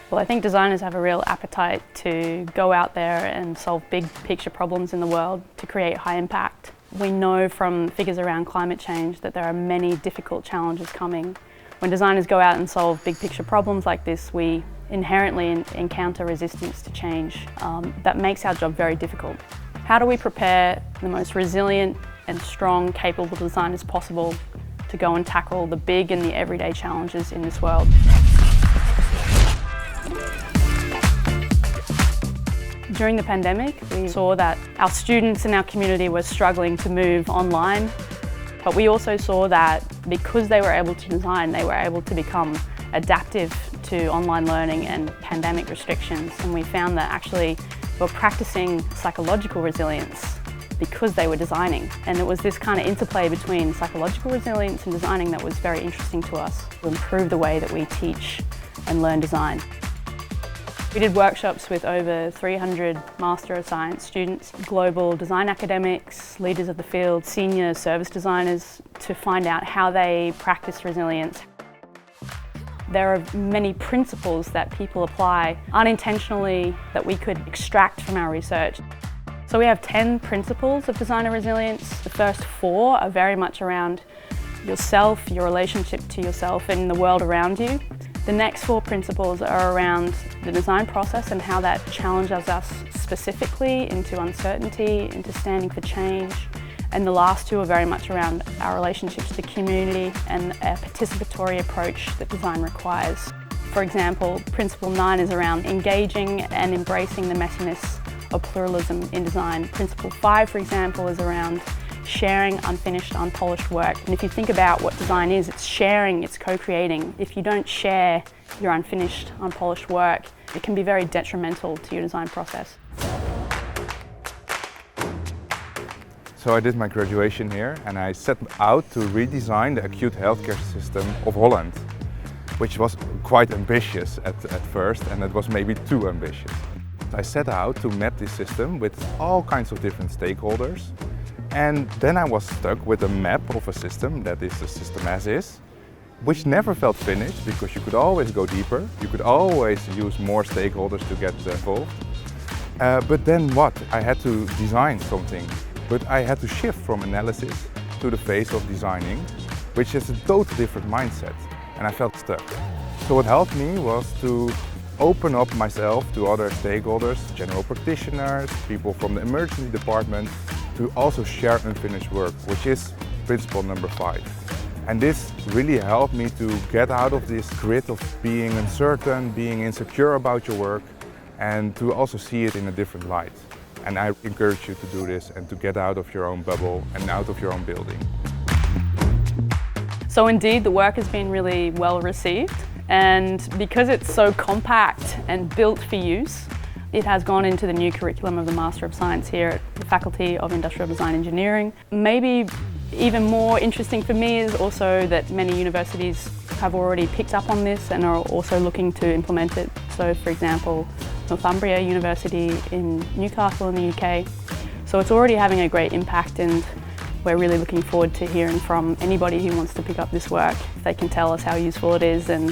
Well, I think designers have a real appetite to go out there and solve big picture problems in the world to create high impact. We know from figures around climate change that there are many difficult challenges coming. When designers go out and solve big picture problems like this, we inherently encounter resistance to change. That makes our job very difficult. How do we prepare the most resilient and strong, capable designers possible to go and tackle the big and the everyday challenges in this world? During the pandemic, we saw that our students and our community were struggling to move online, but we also saw that because they were able to design, they were able to become adaptive to online learning and pandemic restrictions, and we found that actually they were practicing psychological resilience because they were designing. And it was this kind of interplay between psychological resilience and designing that was very interesting to us to improve the way that we teach and learn design. We did workshops with over 300 Master of Science students, global design academics, leaders of the field, senior service designers, to find out how they practice resilience. There are many principles that people apply unintentionally that we could extract from our research. So we have 10 principles of designer resilience. The first 4 are very much around yourself, your relationship to yourself and the world around you. The next 4 principles are around the design process and how that challenges us specifically into uncertainty, into standing for change. And the last 2 are very much around our relationship to the community and a participatory approach that design requires. For example, Principle 9 is around engaging and embracing the messiness of pluralism in design. Principle 5, for example, is around sharing unfinished, unpolished work. And if you think about what design is, it's sharing, it's co-creating. If you don't share your unfinished, unpolished work, it can be very detrimental to your design process. So I did my graduation here and I set out to redesign the acute healthcare system of Holland, which was quite ambitious at first, and it was maybe too ambitious. I set out to map this system with all kinds of different stakeholders. And then I was stuck with a map of a system that is a system as is, which never felt finished because you could always go deeper, you could always use more stakeholders to get involved. But then what? I had to design something, but I had to shift from analysis to the phase of designing, which is a totally different mindset, and I felt stuck. So what helped me was to open up myself to other stakeholders, general practitioners, people from the emergency department, to also share unfinished work, which is principle number 5. And this really helped me to get out of this grid of being uncertain, being insecure about your work, and to also see it in a different light. And I encourage you to do this and to get out of your own bubble and out of your own building. So indeed, the work has been really well received, and because it's so compact and built for use, it has gone into the new curriculum of the Master of Science here at the Faculty of Industrial Design Engineering. Maybe even more interesting for me is also that many universities have already picked up on this and are also looking to implement it. So for example, Northumbria University in Newcastle in the UK. So it's already having a great impact, and we're really looking forward to hearing from anybody who wants to pick up this work. They can tell us how useful it is and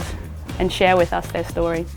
share with us their story.